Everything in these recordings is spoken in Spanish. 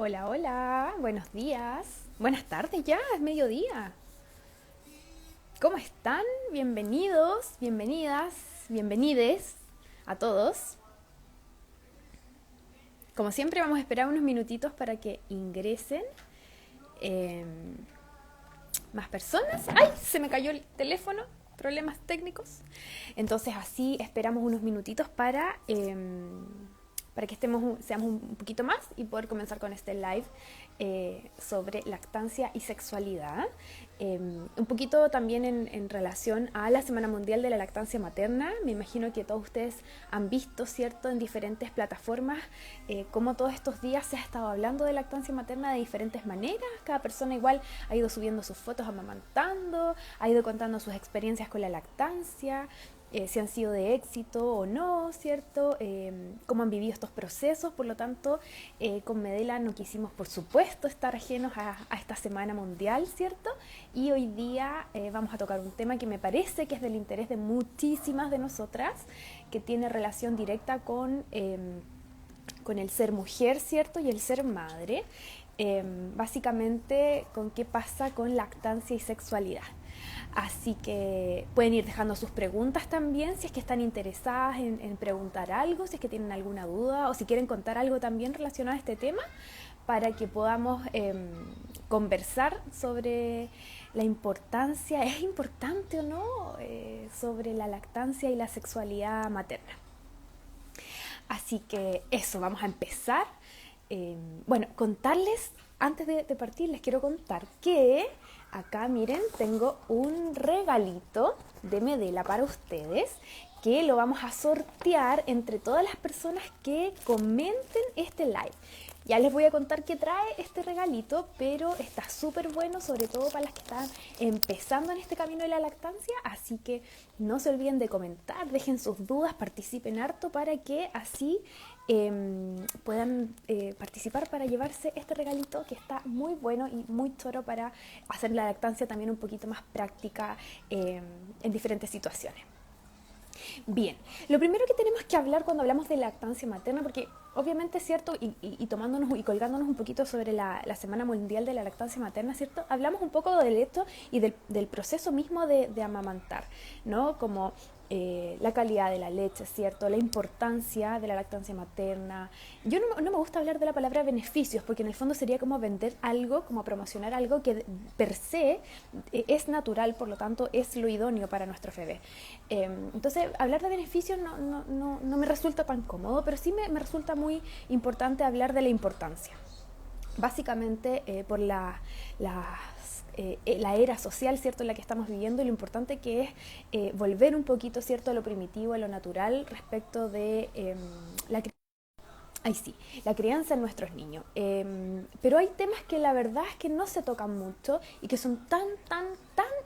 Hola, hola, buenos días. Buenas tardes ya, es mediodía. ¿Cómo están? Bienvenidos, bienvenidas, bienvenides a todos. Como siempre vamos a esperar unos minutitos para que ingresen eh, más personas. ¡Ay! Se me cayó el teléfono, problemas técnicos. Entonces así esperamos unos minutitos para que seamos un poquito más y poder comenzar con este live sobre lactancia y sexualidad. Un poquito también en relación a la Semana Mundial de la Lactancia Materna. Me imagino que todos ustedes han visto, ¿cierto?, en diferentes plataformas cómo todos estos días se ha estado hablando de lactancia materna de diferentes maneras. Cada persona igual ha ido subiendo sus fotos amamantando, ha ido contando sus experiencias con la lactancia, si han sido de éxito o no, ¿cierto? Cómo han vivido estos procesos. Por lo tanto, con Medela no quisimos, por supuesto, estar ajenos a esta Semana Mundial, ¿cierto? Y hoy día vamos a tocar un tema que me parece que es del interés de muchísimas de nosotras, que tiene relación directa con el ser mujer, ¿cierto? Y el ser madre. Básicamente, con qué pasa con lactancia y sexualidad. Así que pueden ir dejando sus preguntas también, si es que están interesadas en preguntar algo, si es que tienen alguna duda o si quieren contar algo también relacionado a este tema, para que podamos conversar sobre la importancia, ¿es importante o no?, sobre la lactancia y la sexualidad materna. Así que eso, vamos a empezar. Bueno, contarles, antes de partir, les quiero contar que acá, miren, tengo un regalito de Medela para ustedes, que lo vamos a sortear entre todas las personas que comenten este live. Ya les voy a contar qué trae este regalito, pero está súper bueno, sobre todo para las que están empezando en este camino de la lactancia, así que no se olviden de comentar, dejen sus dudas, participen harto para que así puedan participar para llevarse este regalito que está muy bueno y muy choro para hacer la lactancia también un poquito más práctica en diferentes situaciones. Bien, lo primero que tenemos que hablar cuando hablamos de lactancia materna, porque obviamente es cierto, y tomándonos y colgándonos un poquito sobre la Semana Mundial de la Lactancia Materna, ¿cierto? Hablamos un poco del hecho y del proceso mismo de amamantar, ¿no? Como la calidad de la leche, ¿cierto? La importancia de la lactancia materna. Yo no me gusta hablar de la palabra beneficios, porque en el fondo sería como vender algo, como promocionar algo que per se es natural, por lo tanto es lo idóneo para nuestro bebé. Entonces, hablar de beneficios no me resulta tan cómodo, pero sí me resulta muy importante hablar de la importancia. Básicamente por la era social, ¿cierto?, en la que estamos viviendo, y lo importante que es volver un poquito, ¿cierto?, a lo primitivo, a lo natural respecto de la la crianza en nuestros niños. Pero hay temas que la verdad es que no se tocan mucho y que son tan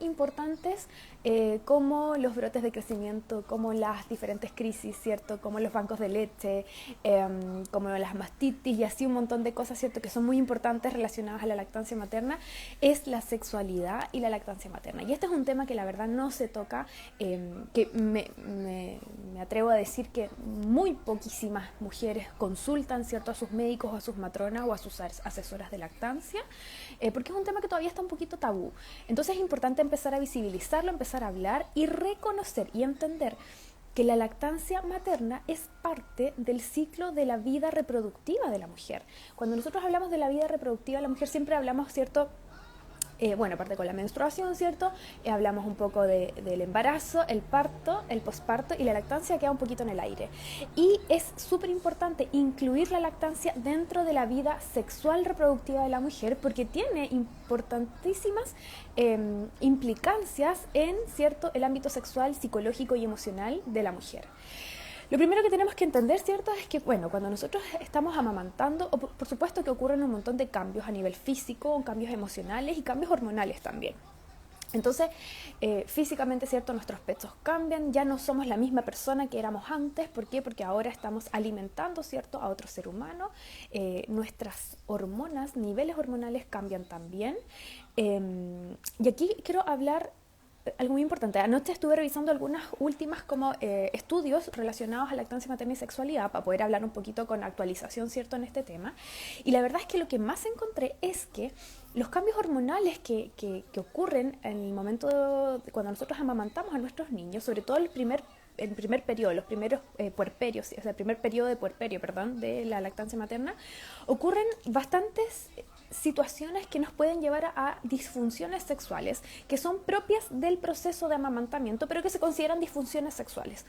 importantes como los brotes de crecimiento, como las diferentes crisis, ¿cierto? Como los bancos de leche, como las mastitis y así un montón de cosas, ¿cierto?, que son muy importantes relacionadas a la lactancia materna, es la sexualidad y la lactancia materna. Y este es un tema que la verdad no se toca, que me atrevo a decir que muy poquísimas mujeres consultan, ¿cierto?, a sus médicos o a sus matronas o a sus asesoras de lactancia, porque es un tema que todavía está un poquito tabú. Entonces es importante empezar a visibilizarlo, empezar a hablar y reconocer y entender que la lactancia materna es parte del ciclo de la vida reproductiva de la mujer. Cuando nosotros hablamos de la vida reproductiva de la mujer siempre hablamos, ¿cierto?, bueno, aparte con la menstruación, ¿cierto? Hablamos un poco del embarazo, el parto, el posparto, y la lactancia queda un poquito en el aire. Y es súper importante incluir la lactancia dentro de la vida sexual reproductiva de la mujer, porque tiene importantísimas implicancias en, ¿cierto?, el ámbito sexual, psicológico y emocional de la mujer. Lo primero que tenemos que entender, ¿cierto?, es que, bueno, cuando nosotros estamos amamantando, por supuesto que ocurren un montón de cambios a nivel físico, cambios emocionales y cambios hormonales también. Entonces, físicamente, ¿cierto?, nuestros pechos cambian, ya no somos la misma persona que éramos antes. ¿Por qué? Porque ahora estamos alimentando, ¿cierto?, a otro ser humano. Nuestras hormonas, niveles hormonales cambian también. Y aquí quiero hablar algo muy importante. Anoche estuve revisando algunas últimas como estudios relacionados a lactancia materna y sexualidad para poder hablar un poquito con actualización, ¿cierto?, en este tema. Y la verdad es que lo que más encontré es que los cambios hormonales que ocurren en el momento cuando nosotros amamantamos a nuestros niños, sobre todo el primer periodo, los primeros puerperios, o sea, el primer periodo de puerperio, perdón, de la lactancia materna, ocurren bastantes situaciones que nos pueden llevar a disfunciones sexuales que son propias del proceso de amamantamiento, pero que se consideran disfunciones sexuales.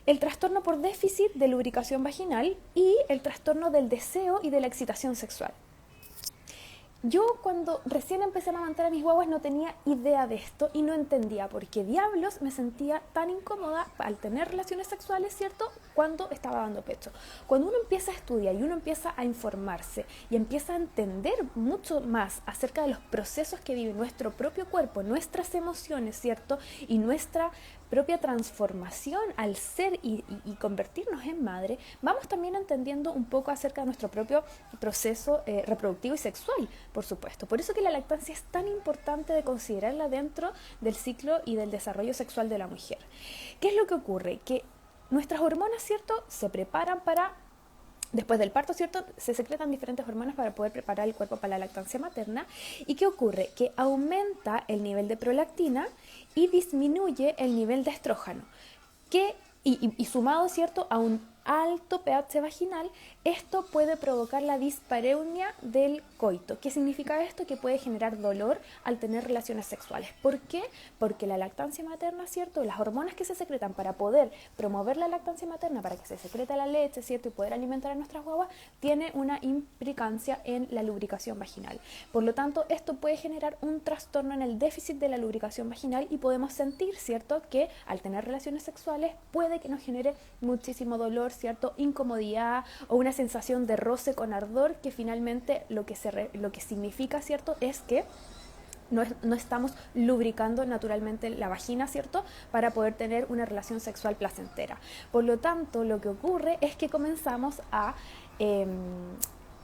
El trastorno por déficit de lubricación vaginal y el trastorno del deseo y de la excitación sexual. Yo cuando recién empecé a amamantar a mis guaguas no tenía idea de esto y no entendía por qué diablos me sentía tan incómoda al tener relaciones sexuales, ¿cierto?, cuando estaba dando pecho. Cuando uno empieza a estudiar y uno empieza a informarse y empieza a entender mucho más acerca de los procesos que vive nuestro propio cuerpo, nuestras emociones, ¿cierto?, y nuestra propia transformación al ser y convertirnos en madre, vamos también entendiendo un poco acerca de nuestro propio proceso reproductivo y sexual, por supuesto. Por eso que la lactancia es tan importante de considerarla dentro del ciclo y del desarrollo sexual de la mujer. ¿Qué es lo que ocurre? Que nuestras hormonas, ¿cierto?, se preparan para... Después del parto, ¿cierto?, se secretan diferentes hormonas para poder preparar el cuerpo para la lactancia materna. ¿Y qué ocurre? Que aumenta el nivel de prolactina y disminuye el nivel de estrógeno. Y sumado, ¿cierto?, a un alto pH vaginal, esto puede provocar la dispareunia del coito. ¿Qué significa esto? Que puede generar dolor al tener relaciones sexuales. ¿Por qué? Porque la lactancia materna, ¿cierto?, las hormonas que se secretan para poder promover la lactancia materna, para que se secrete la leche, ¿cierto?, y poder alimentar a nuestras guaguas, tiene una implicancia en la lubricación vaginal. Por lo tanto, esto puede generar un trastorno en el déficit de la lubricación vaginal y podemos sentir, ¿cierto?, que al tener relaciones sexuales puede que nos genere muchísimo dolor, ¿cierto?, incomodidad o una sensación de roce con ardor, que finalmente lo que significa, ¿cierto?, es que no estamos lubricando naturalmente la vagina, ¿cierto?, para poder tener una relación sexual placentera. Por lo tanto, lo que ocurre es que comenzamos a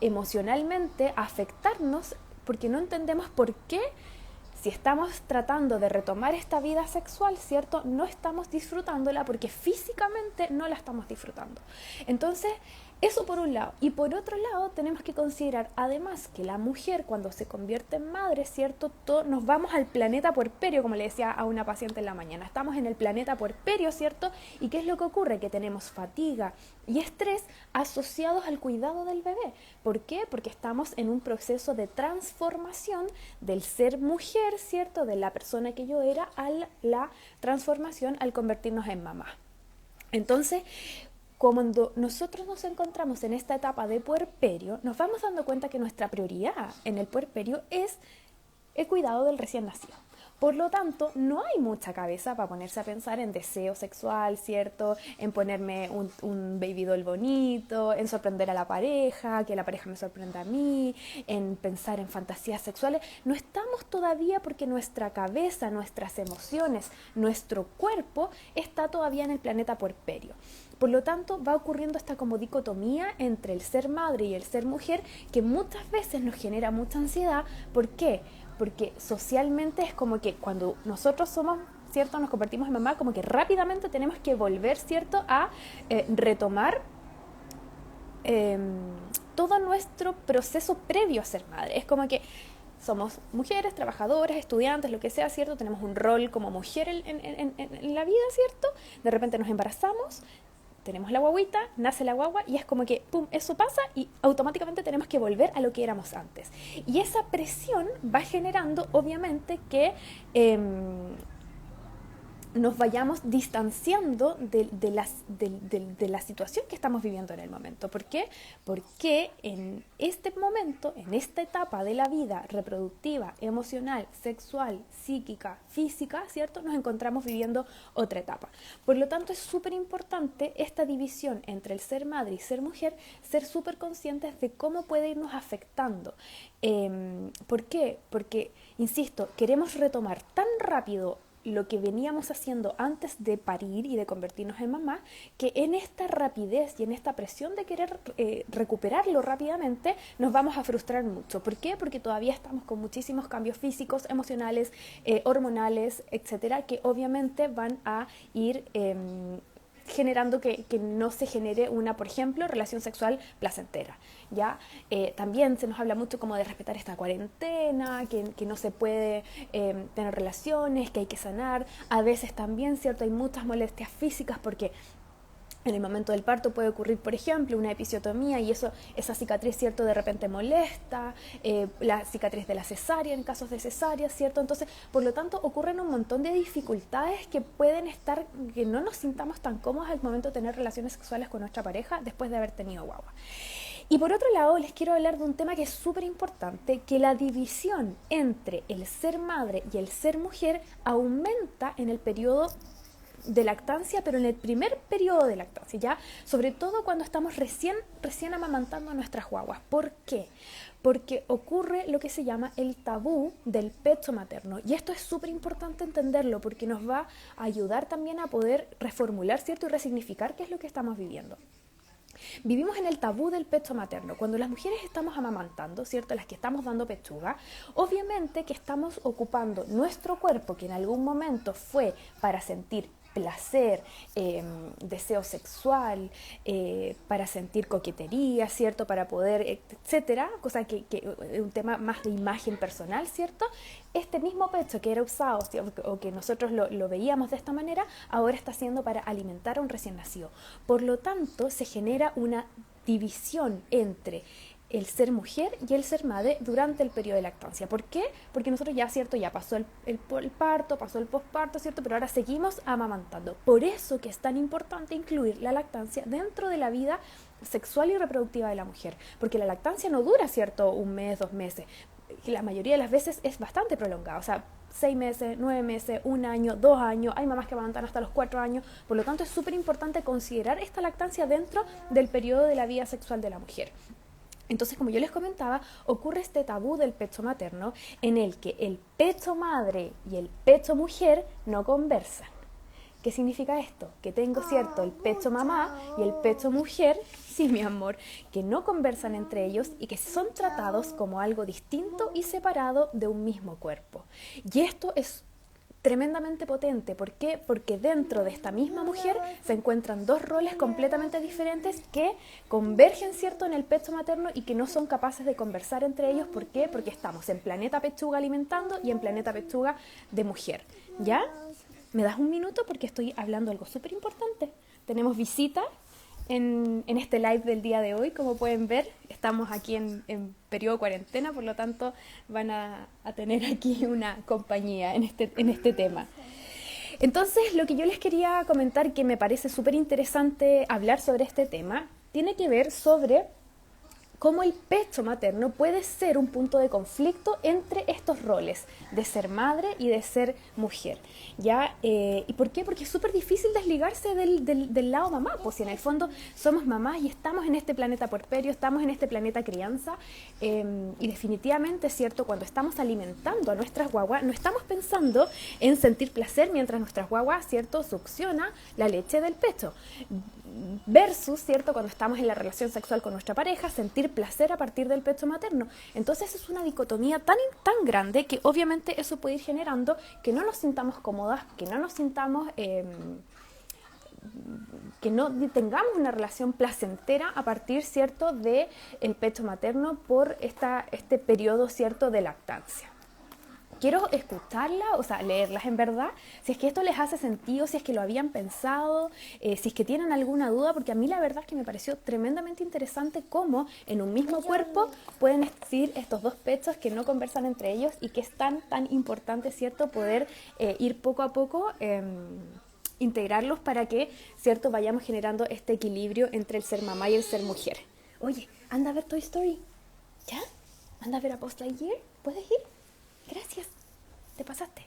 emocionalmente afectarnos porque no entendemos por qué. Si estamos tratando de retomar esta vida sexual, ¿cierto?, no estamos disfrutándola porque físicamente no la estamos disfrutando. Entonces, eso por un lado. Y por otro lado, tenemos que considerar además que la mujer cuando se convierte en madre, ¿cierto?, nos vamos al planeta puerperio, como le decía a una paciente en la mañana. Estamos en el planeta puerperio, ¿cierto? ¿Y qué es lo que ocurre? Que tenemos fatiga y estrés asociados al cuidado del bebé. ¿Por qué? Porque estamos en un proceso de transformación del ser mujer, ¿cierto?, de la persona que yo era, a la transformación al convertirnos en mamá. Entonces, cuando nosotros nos encontramos en esta etapa de puerperio, nos vamos dando cuenta que nuestra prioridad en el puerperio es el cuidado del recién nacido. Por lo tanto, no hay mucha cabeza para ponerse a pensar en deseo sexual, ¿cierto?, en ponerme un baby doll bonito, en sorprender a la pareja, que la pareja me sorprenda a mí, en pensar en fantasías sexuales. No estamos todavía porque nuestra cabeza, nuestras emociones, nuestro cuerpo está todavía en el planeta puerperio. Por lo tanto, va ocurriendo esta como dicotomía entre el ser madre y el ser mujer que muchas veces nos genera mucha ansiedad. ¿Por qué? Porque socialmente es como que cuando nosotros somos, ¿cierto?, nos convertimos en mamá, como que rápidamente tenemos que volver, ¿cierto?, a retomar todo nuestro proceso previo a ser madre. Es como que somos mujeres, trabajadoras, estudiantes, lo que sea, ¿cierto? Tenemos un rol como mujer en la vida, ¿cierto? De repente nos embarazamos, tenemos la guaguita, nace la guagua y es como que, pum, eso pasa y automáticamente tenemos que volver a lo que éramos antes. Y esa presión va generando, obviamente, que nos vayamos distanciando de la situación que estamos viviendo en el momento. ¿Por qué? Porque en este momento, en esta etapa de la vida reproductiva, emocional, sexual, psíquica, física, ¿cierto?, nos encontramos viviendo otra etapa. Por lo tanto, es súper importante esta división entre el ser madre y ser mujer, ser súper conscientes de cómo puede irnos afectando. ¿Por qué? Porque, insisto, queremos retomar tan rápido lo que veníamos haciendo antes de parir y de convertirnos en mamá, que en esta rapidez y en esta presión de querer recuperarlo rápidamente, nos vamos a frustrar mucho. ¿Por qué? Porque todavía estamos con muchísimos cambios físicos, emocionales, hormonales, etcétera, que obviamente van a ir generando que no se genere una, por ejemplo, relación sexual placentera, ¿ya? También se nos habla mucho como de respetar esta cuarentena, que no se puede tener relaciones, que hay que sanar. A veces también, ¿cierto? Hay muchas molestias físicas porque en el momento del parto puede ocurrir, por ejemplo, una episiotomía y esa cicatriz, ¿cierto?, de repente molesta, la cicatriz de la cesárea en casos de cesárea, ¿cierto? Entonces, por lo tanto, ocurren un montón de dificultades que pueden estar, que no nos sintamos tan cómodos al momento de tener relaciones sexuales con nuestra pareja después de haber tenido guagua. Y por otro lado, les quiero hablar de un tema que es súper importante, que la división entre el ser madre y el ser mujer aumenta en el periodo de lactancia, pero en el primer periodo de lactancia, ¿ya? Sobre todo cuando estamos recién amamantando a nuestras guaguas. ¿Por qué? Porque ocurre lo que se llama el tabú del pecho materno. Y esto es súper importante entenderlo porque nos va a ayudar también a poder reformular, ¿cierto? Y resignificar qué es lo que estamos viviendo. Vivimos en el tabú del pecho materno. Cuando las mujeres estamos amamantando, ¿cierto? Las que estamos dando pechuga, obviamente que estamos ocupando nuestro cuerpo, que en algún momento fue para sentir placer, deseo sexual, para sentir coquetería, ¿cierto? Para poder, etcétera, cosa que es un tema más de imagen personal, ¿cierto? Este mismo pecho que era usado o que nosotros lo veíamos de esta manera, ahora está siendo para alimentar a un recién nacido. Por lo tanto, se genera una división entre el ser mujer y el ser madre durante el periodo de lactancia. ¿Por qué? Porque nosotros ya, ¿cierto? Ya pasó el parto, pasó el posparto, ¿cierto? Pero ahora seguimos amamantando. Por eso que es tan importante incluir la lactancia dentro de la vida sexual y reproductiva de la mujer. Porque la lactancia no dura, ¿cierto? 1 mes, 2 meses. Y la mayoría de las veces es bastante prolongada. O sea, 6 meses, 9 meses, 1 año, 2 años. Hay mamás que amamantan hasta los 4 años. Por lo tanto, es súper importante considerar esta lactancia dentro del periodo de la vida sexual de la mujer. Entonces, como yo les comentaba, ocurre este tabú del pecho materno en el que el pecho madre y el pecho mujer no conversan. ¿Qué significa esto? Que tengo, ¿cierto?, el pecho mamá y el pecho mujer, sí, mi amor, que no conversan entre ellos y que son tratados como algo distinto y separado de un mismo cuerpo. Y esto es tremendamente potente. ¿Por qué? Porque dentro de esta misma mujer se encuentran 2 roles completamente diferentes que convergen, ¿cierto?, en el pecho materno y que no son capaces de conversar entre ellos. ¿Por qué? Porque estamos en planeta pechuga alimentando y en planeta pechuga de mujer. ¿Ya? ¿Me das un minuto? Porque estoy hablando algo súper importante. Tenemos visita en este live del día de hoy. Como pueden ver, estamos aquí en periodo cuarentena, por lo tanto van a tener aquí una compañía en este tema. Entonces, lo que yo les quería comentar, que me parece súper interesante hablar sobre este tema, tiene que ver sobre cómo el pecho materno puede ser un punto de conflicto entre estos roles de ser madre y de ser mujer, ¿ya? ¿Y por qué? Porque es súper difícil desligarse del lado mamá, pues si en el fondo somos mamás y estamos en este planeta puerperio, estamos en este planeta crianza, y definitivamente, ¿cierto?, cuando estamos alimentando a nuestras guaguas, no estamos pensando en sentir placer mientras nuestras guaguas, ¿cierto?, succiona la leche del pecho, versus, ¿cierto?, cuando estamos en la relación sexual con nuestra pareja, sentir placer a partir del pecho materno. Entonces es una dicotomía tan grande que obviamente eso puede ir generando que no nos sintamos cómodas, que no nos sintamos, que no tengamos una relación placentera a partir, ¿cierto?, del pecho materno por este periodo, ¿cierto?, de lactancia. Quiero escucharla, o sea, leerlas en verdad, si es que esto les hace sentido, si es que lo habían pensado, si es que tienen alguna duda, porque a mí la verdad es que me pareció tremendamente interesante cómo en un mismo cuerpo pueden existir estos 2 pechos que no conversan entre ellos y que es tan importante, ¿cierto?, poder ir poco a poco integrarlos para que, ¿cierto?, vayamos generando este equilibrio entre el ser mamá y el ser mujer. Oye, anda a ver Toy Story, ¿ya? Anda a ver a Buzz Lightyear, ¿puedes ir? Gracias, te pasaste.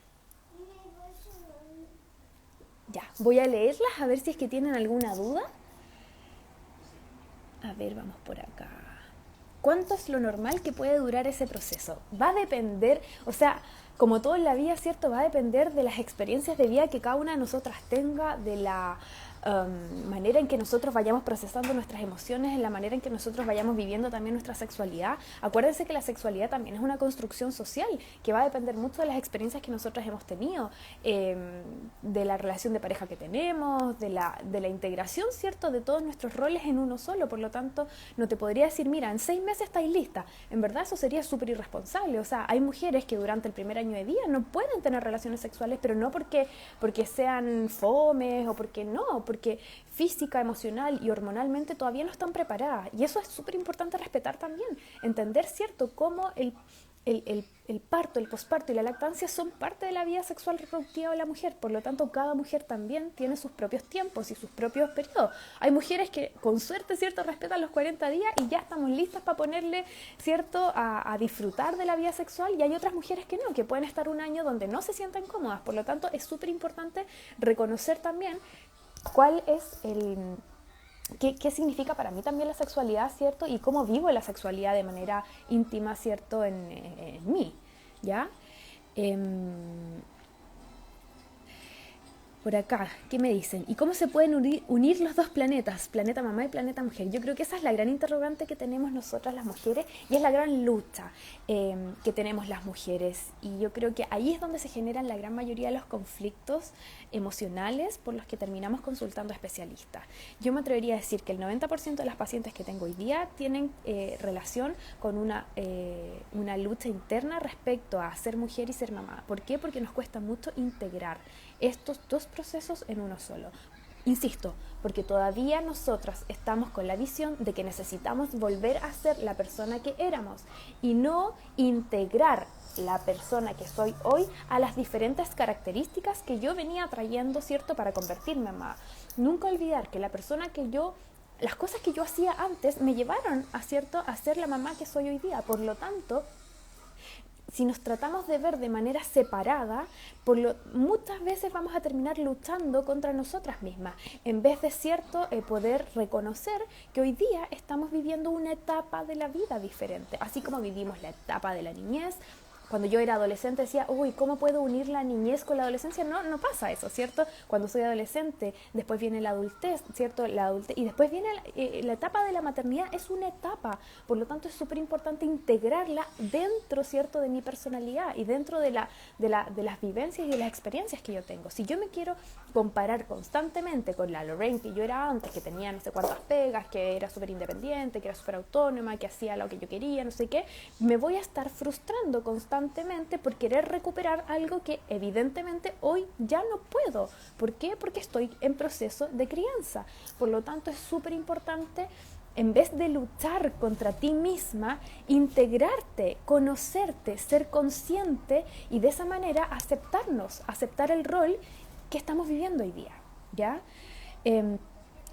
Ya, voy a leerlas a ver si es que tienen alguna duda. A ver, vamos por acá. ¿Cuánto es lo normal que puede durar ese proceso? Va a depender, o sea, como todo en la vida, ¿cierto? Va a depender de las experiencias de vida que cada una de nosotras tenga, de la manera en que nosotros vayamos procesando nuestras emociones, en la manera en que nosotros vayamos viviendo también nuestra sexualidad. Acuérdense que la sexualidad también es una construcción social que va a depender mucho de las experiencias que nosotros hemos tenido, de la relación de pareja que tenemos, de la integración, ¿cierto?, de todos nuestros roles en uno solo. Por lo tanto, no te podría decir, mira, en 6 meses estáis lista. En verdad eso sería súper irresponsable. O sea, hay mujeres que durante el primer año de vida no pueden tener relaciones sexuales, pero no porque sean fomes o porque no, porque física, emocional y hormonalmente todavía no están preparadas. Y eso es súper importante respetar también. Entender, ¿cierto?, cómo el parto, el posparto y la lactancia son parte de la vida sexual reproductiva de la mujer. Por lo tanto, cada mujer también tiene sus propios tiempos y sus propios periodos. Hay mujeres que con suerte, ¿cierto?, respetan los 40 días y ya estamos listas para ponerle, ¿cierto?, a disfrutar de la vida sexual, y hay otras mujeres que no, que pueden estar un año donde no se sientan cómodas. Por lo tanto, es súper importante reconocer también cuál es ¿Qué significa para mí también la sexualidad, ¿cierto? Y cómo vivo la sexualidad de manera íntima, ¿cierto?, en mí, ¿ya? Por acá, ¿qué me dicen? ¿Y cómo se pueden unir los dos planetas, planeta mamá y planeta mujer? Yo creo que esa es la gran interrogante que tenemos nosotras las mujeres, y es la gran lucha que tenemos las mujeres. Y yo creo que ahí es donde se generan la gran mayoría de los conflictos emocionales por los que terminamos consultando a especialistas. Yo me atrevería a decir que el 90% de las pacientes que tengo hoy día tienen relación con una lucha interna respecto a ser mujer y ser mamá. ¿Por qué? Porque nos cuesta mucho integrar estos dos procesos en uno solo. Insisto, porque todavía nosotras estamos con la visión de que necesitamos volver a ser la persona que éramos y no integrar la persona que soy hoy a las diferentes características que yo venía trayendo, ¿cierto?, para convertirme en mamá. Nunca olvidar que las cosas que yo hacía antes me llevaron a ser la mamá que soy hoy día. Por lo tanto, si nos tratamos de ver de manera separada, muchas veces vamos a terminar luchando contra nosotras mismas, en vez de, ¿cierto?, poder reconocer que hoy día estamos viviendo una etapa de la vida diferente, así como vivimos la etapa de la niñez. Cuando yo era adolescente decía, uy, ¿cómo puedo unir la niñez con la adolescencia? No pasa eso, ¿cierto? Cuando soy adolescente, después viene la adultez, ¿cierto? Y después viene la etapa de la maternidad, es una etapa. Por lo tanto, es súper importante integrarla dentro, ¿cierto?, de mi personalidad y dentro de las vivencias y de las experiencias que yo tengo. Si yo me quiero comparar constantemente con la Lorraine que yo era antes, que tenía no sé cuántas pegas, que era súper independiente, que era súper autónoma, que hacía lo que yo quería, no sé qué, me voy a estar frustrando constantemente por querer recuperar algo que evidentemente hoy ya no puedo. ¿Por qué? Porque estoy en proceso de crianza. Por lo tanto, es súper importante, en vez de luchar contra ti misma, integrarte, conocerte, ser consciente y de esa manera aceptar el rol que estamos viviendo hoy día, ¿ya?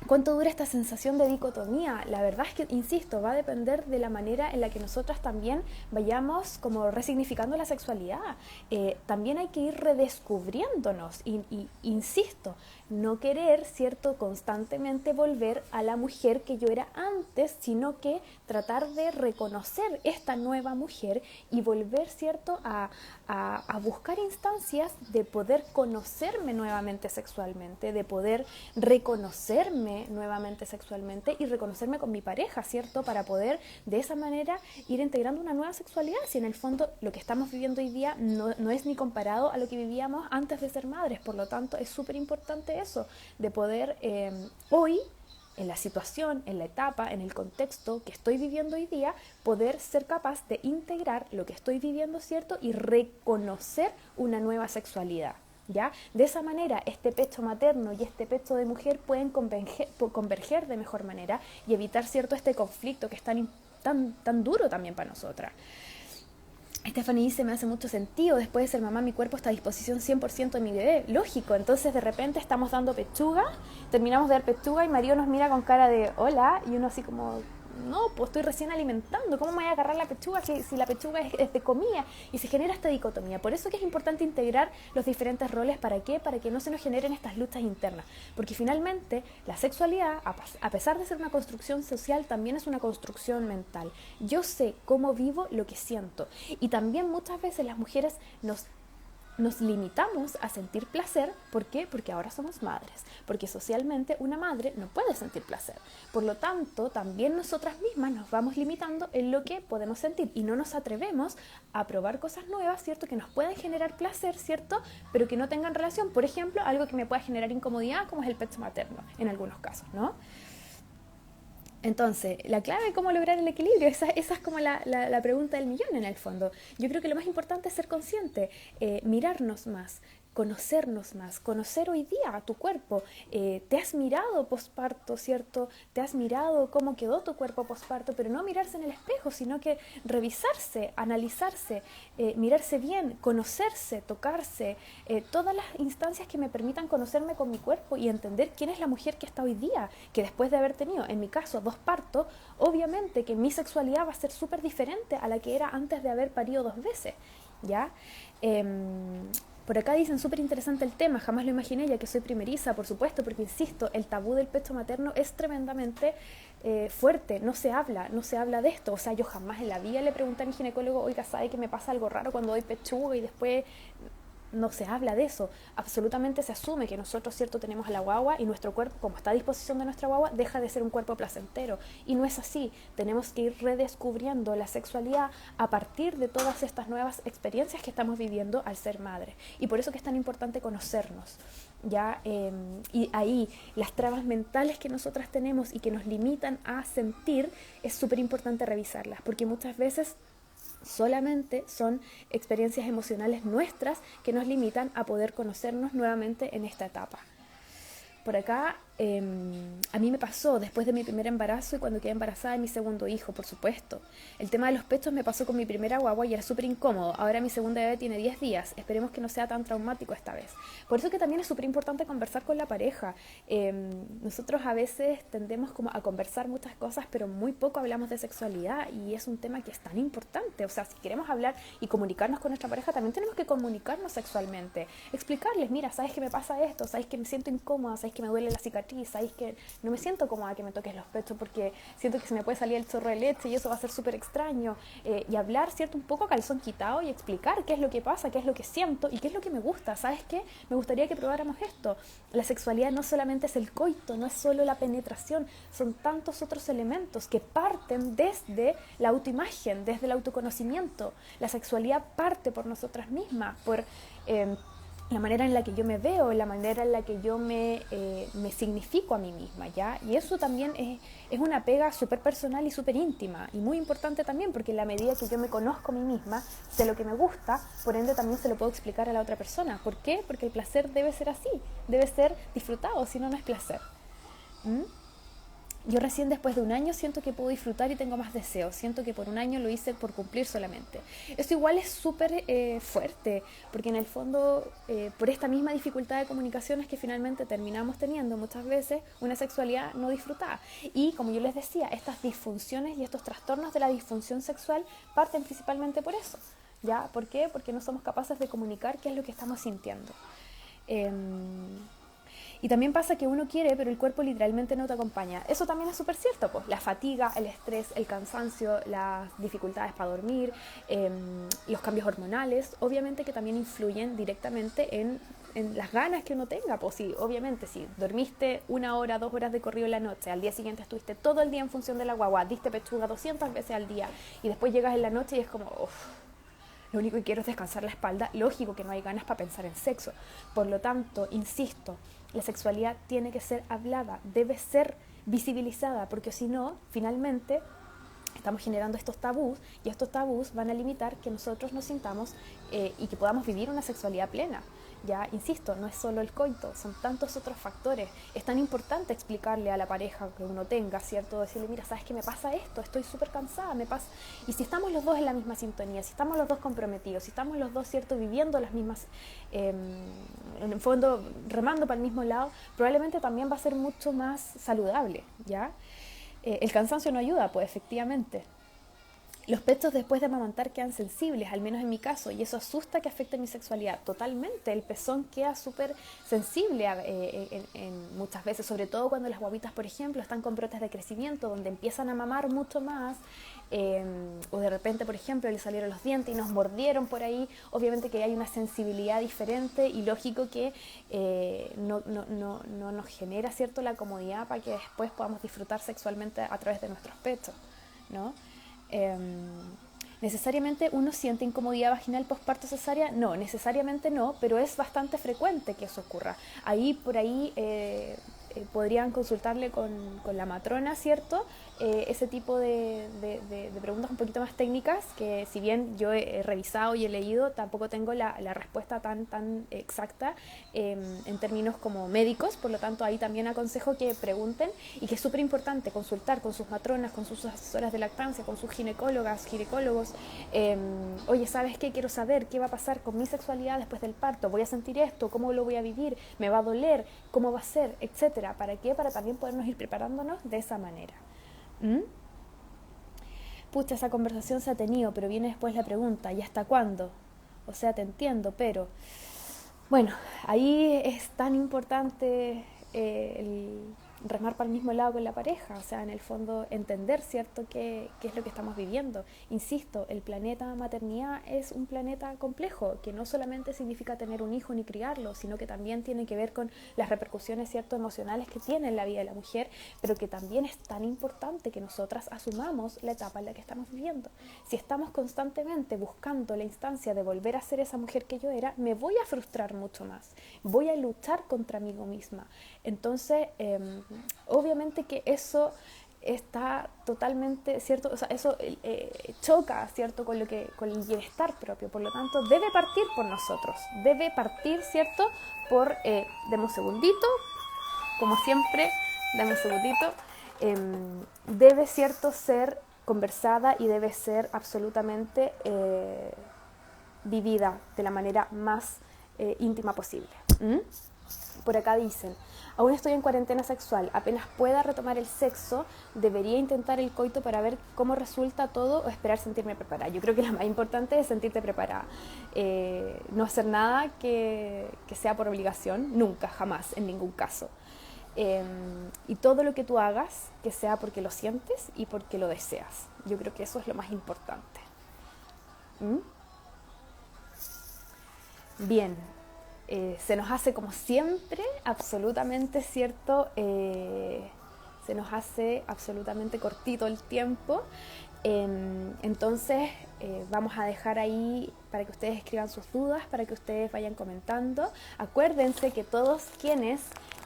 ¿Cuánto dura esta sensación de dicotomía? La verdad es que, insisto, va a depender de la manera en la que nosotras también vayamos como resignificando la sexualidad. También hay que ir redescubriéndonos y insisto, no querer, ¿cierto?, constantemente volver a la mujer que yo era antes, sino que tratar de reconocer esta nueva mujer y volver, ¿cierto?, a buscar instancias de poder conocerme nuevamente sexualmente, de poder reconocerme nuevamente sexualmente y reconocerme con mi pareja, ¿cierto?, para poder de esa manera ir integrando una nueva sexualidad. Si en el fondo lo que estamos viviendo hoy día no es ni comparado a lo que vivíamos antes de ser madres. Por lo tanto, es súper importante eso, de poder hoy, en la situación, en la etapa, en el contexto que estoy viviendo hoy día, poder ser capaz de integrar lo que estoy viviendo, ¿cierto?, y reconocer una nueva sexualidad, ¿ya? De esa manera, este pecho materno y este pecho de mujer pueden converger de mejor manera y evitar, ¿cierto?, este conflicto que es tan duro también para nosotras. Stephanie dice, me hace mucho sentido, después de ser mamá mi cuerpo está a disposición 100% de mi bebé, lógico. Entonces de repente estamos dando pechuga, terminamos de dar pechuga y Mario nos mira con cara de hola, y uno así como, no, pues estoy recién alimentando, ¿cómo me voy a agarrar la pechuga si la pechuga es de comida? Y se genera esta dicotomía. Por eso que es importante integrar los diferentes roles. ¿Para qué? Para que no se nos generen estas luchas internas. Porque finalmente la sexualidad, a pesar de ser una construcción social, también es una construcción mental. Yo sé cómo vivo lo que siento. Y también muchas veces las mujeres nos limitamos a sentir placer. ¿Por qué? Porque ahora somos madres. Porque socialmente una madre no puede sentir placer. Por lo tanto, también nosotras mismas nos vamos limitando en lo que podemos sentir y no nos atrevemos a probar cosas nuevas, ¿cierto? Que nos pueden generar placer, ¿cierto? Pero que no tengan relación. Por ejemplo, algo que me pueda generar incomodidad, como es el pecho materno, en algunos casos, ¿no? Entonces, la clave de cómo lograr el equilibrio, esa es como la pregunta del millón en el fondo. Yo creo que lo más importante es ser consciente, mirarnos más, conocernos más, conocer hoy día a tu cuerpo. Te has mirado posparto, ¿cierto? Te has mirado cómo quedó tu cuerpo posparto, pero no mirarse en el espejo, sino que revisarse, analizarse, mirarse bien, conocerse, tocarse, todas las instancias que me permitan conocerme con mi cuerpo y entender quién es la mujer que está hoy día, que después de haber tenido, en mi caso, 2 partos, obviamente que mi sexualidad va a ser súper diferente a la que era antes de haber parido 2 veces, ¿ya? Por acá dicen, súper interesante el tema, jamás lo imaginé, ya que soy primeriza, por supuesto, porque insisto, el tabú del pecho materno es tremendamente fuerte, no se habla de esto. O sea, yo jamás en la vida le pregunté a mi ginecólogo, oiga, ¿sabe que me pasa algo raro cuando doy pechuga? Y después no se habla de eso. Absolutamente se asume que nosotros, cierto, tenemos a la guagua y nuestro cuerpo, como está a disposición de nuestra guagua, deja de ser un cuerpo placentero. Y no es así. Tenemos que ir redescubriendo la sexualidad a partir de todas estas nuevas experiencias que estamos viviendo al ser madre. Y por eso que es tan importante conocernos. ¿Ya? Y ahí las trabas mentales que nosotras tenemos y que nos limitan a sentir, es súper importante revisarlas, porque muchas veces solamente son experiencias emocionales nuestras que nos limitan a poder conocernos nuevamente en esta etapa. Por acá, a mí me pasó después de mi primer embarazo y cuando quedé embarazada de mi segundo hijo, por supuesto. El tema de los pechos me pasó con mi primera guagua y era súper incómodo. Ahora mi segunda bebé tiene 10 días. Esperemos que no sea tan traumático esta vez. Por eso que también es súper importante conversar con la pareja. Nosotros a veces tendemos como a conversar muchas cosas, pero muy poco hablamos de sexualidad y es un tema que es tan importante. O sea, si queremos hablar y comunicarnos con nuestra pareja, también tenemos que comunicarnos sexualmente. Explicarles, mira, ¿sabes que me pasa esto? ¿Sabes que me siento incómoda? ¿Sabes que me duele la cicatriz? ¿Sabes que no me siento cómoda que me toques los pechos porque siento que se me puede salir el chorro de leche y eso va a ser súper extraño? Y hablar, ¿cierto? Un poco a calzón quitado y explicar qué es lo que pasa, qué es lo que siento y qué es lo que me gusta. ¿Sabes qué? Me gustaría que probáramos esto. La sexualidad no solamente es el coito, no es solo la penetración, son tantos otros elementos que parten desde la autoimagen, desde el autoconocimiento. La sexualidad parte por nosotras mismas, por la manera en la que yo me veo, la manera en la que yo me significo a mí misma, ¿ya? Y eso también es una pega súper personal y súper íntima, y muy importante también, porque en la medida que yo me conozco a mí misma, sé lo que me gusta, por ende también se lo puedo explicar a la otra persona. ¿Por qué? Porque el placer debe ser así, debe ser disfrutado, si no, no es placer. ¿Mm? Yo recién después de un año siento que puedo disfrutar y tengo más deseos. Siento que por un año lo hice por cumplir solamente. Esto igual es súper fuerte, porque en el fondo, por esta misma dificultad de comunicación es que finalmente terminamos teniendo muchas veces una sexualidad no disfrutada. Y como yo les decía, estas disfunciones y estos trastornos de la disfunción sexual parten principalmente por eso. ¿Ya? ¿Por qué? Porque no somos capaces de comunicar qué es lo que estamos sintiendo. Y también pasa que uno quiere, pero el cuerpo literalmente no te acompaña. Eso también es súper cierto, pues. La fatiga, el estrés, el cansancio, las dificultades para dormir, los cambios hormonales, obviamente que también influyen directamente en las ganas que uno tenga. Pues sí, obviamente, si dormiste 1 hora, 2 horas de corrido en la noche, al día siguiente estuviste todo el día en función de la guagua, diste pechuga 200 veces al día, y después llegas en la noche y es como, uff, lo único que quiero es descansar la espalda. Lógico que no hay ganas para pensar en sexo. Por lo tanto, insisto, la sexualidad tiene que ser hablada, debe ser visibilizada, porque si no, finalmente estamos generando estos tabús y estos tabús van a limitar que nosotros nos sintamos y que podamos vivir una sexualidad plena. Ya, insisto, no es solo el coito, son tantos otros factores. Es tan importante explicarle a la pareja que uno tenga, ¿cierto? Decirle, mira, ¿sabes qué me pasa esto? Estoy súper cansada, me pasa. Y si estamos los dos en la misma sintonía, si estamos los dos comprometidos, si estamos los dos, ¿cierto? Viviendo las mismas, en el fondo, remando para el mismo lado, probablemente también va a ser mucho más saludable, ¿ya? El cansancio no ayuda, pues efectivamente. Los pechos después de amamantar quedan sensibles, al menos en mi caso, y eso asusta que afecte mi sexualidad. Totalmente, el pezón queda súper sensible muchas veces, sobre todo cuando las guaguitas, por ejemplo, están con brotes de crecimiento, donde empiezan a mamar mucho más, o de repente, por ejemplo, le salieron los dientes y nos mordieron por ahí. Obviamente que hay una sensibilidad diferente y lógico que no nos genera, ¿cierto?, la comodidad para que después podamos disfrutar sexualmente a través de nuestros pechos, ¿no? ¿Necesariamente uno siente incomodidad vaginal postparto cesárea? No, necesariamente no, pero es bastante frecuente que eso ocurra. Ahí, por ahí, podrían consultarle con la matrona, ¿cierto? Ese tipo de preguntas un poquito más técnicas, que si bien yo he revisado y he leído, tampoco tengo la respuesta tan exacta en términos como médicos. Por lo tanto, ahí también aconsejo que pregunten, y que es súper importante consultar con sus matronas, con sus asesoras de lactancia, con sus ginecólogas, ginecólogos. Oye, ¿sabes qué? Quiero saber qué va a pasar con mi sexualidad después del parto. ¿Voy a sentir esto? ¿Cómo lo voy a vivir? ¿Me va a doler? ¿Cómo va a ser? Etcétera. ¿Para qué? Para también podernos ir preparándonos de esa manera. Pucha, esa conversación se ha tenido, pero viene después la pregunta, ¿y hasta cuándo? O sea, te entiendo, pero... Bueno, ahí es tan importante el remar para el mismo lado con la pareja, o sea, en el fondo entender, ¿cierto?, qué es lo que estamos viviendo. Insisto, el planeta maternidad es un planeta complejo, que no solamente significa tener un hijo ni criarlo, sino que también tiene que ver con las repercusiones, ¿cierto?, emocionales que tiene en la vida de la mujer, pero que también es tan importante que nosotras asumamos la etapa en la que estamos viviendo. Si estamos constantemente buscando la instancia de volver a ser esa mujer que yo era, me voy a frustrar mucho más, voy a luchar contra mí misma. Entonces, obviamente que eso está totalmente, ¿cierto? O sea, eso choca, ¿cierto?, con el bienestar propio. Por lo tanto, debe partir por nosotros, debe partir, ¿cierto?, por, deme un segundito, como siempre, dame un segundito, debe, ¿cierto?, ser conversada y debe ser absolutamente vivida de la manera más íntima posible. Por acá dicen, aún estoy en cuarentena sexual, apenas pueda retomar el sexo, debería intentar el coito para ver cómo resulta todo o esperar sentirme preparada. Yo creo que lo más importante es sentirte preparada. No hacer nada que sea por obligación, nunca, jamás, en ningún caso. Y todo lo que tú hagas, que sea porque lo sientes y porque lo deseas. Yo creo que eso es lo más importante. Bien. Se nos hace, como siempre, absolutamente, ¿cierto? Se nos hace absolutamente cortito el tiempo. Entonces, vamos a dejar ahí para que ustedes escriban sus dudas, para que ustedes vayan comentando. Acuérdense que todos quienes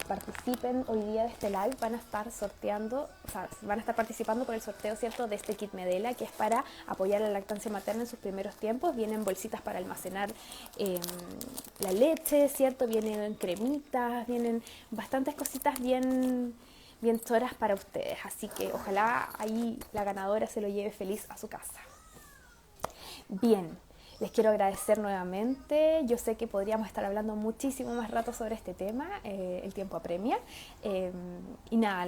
participen hoy día de este live van a estar sorteando, o sea, van a estar participando por el sorteo, ¿cierto?, de este kit Medela, que es para apoyar a la lactancia materna en sus primeros tiempos. Vienen bolsitas para almacenar la leche, ¿cierto? Vienen cremitas, vienen bastantes cositas bien choras para ustedes. Así que ojalá ahí la ganadora se lo lleve feliz a su casa. Bien. Les quiero agradecer nuevamente. Yo sé que podríamos estar hablando muchísimo más rato sobre este tema, el tiempo apremia. Y nada,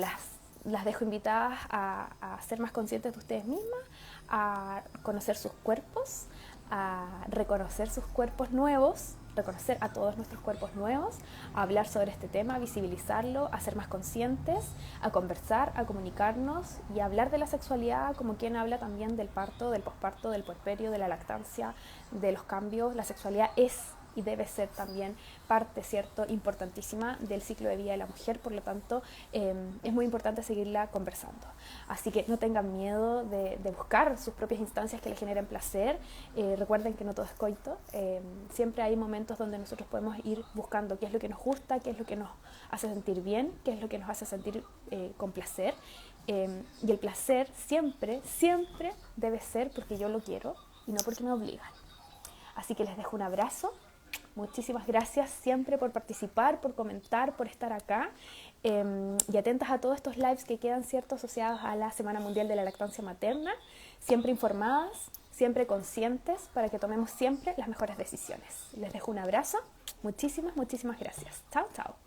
las dejo invitadas a ser más conscientes de ustedes mismas, a conocer sus cuerpos, a reconocer sus cuerpos nuevos, reconocer a todos nuestros cuerpos nuevos, a hablar sobre este tema, a visibilizarlo, a ser más conscientes, a conversar, a comunicarnos y a hablar de la sexualidad como quien habla también del parto, del posparto, del puerperio, de la lactancia, de los cambios. La sexualidad es y debe ser también parte, ¿cierto?, importantísima del ciclo de vida de la mujer. Por lo tanto, es muy importante seguirla conversando. Así que no tengan miedo de buscar sus propias instancias que les generen placer. Recuerden que no todo es coito. Siempre hay momentos donde nosotros podemos ir buscando qué es lo que nos gusta, qué es lo que nos hace sentir bien, qué es lo que nos hace sentir con placer. Y el placer siempre debe ser porque yo lo quiero y no porque me obligan. Así que les dejo un abrazo. Muchísimas gracias siempre por participar, por comentar, por estar acá. Y atentas a todos estos lives que quedan, ¿cierto?, asociados a la Semana Mundial de la Lactancia Materna. Siempre informadas, siempre conscientes, para que tomemos siempre las mejores decisiones. Les dejo un abrazo. Muchísimas gracias. Chao, chao.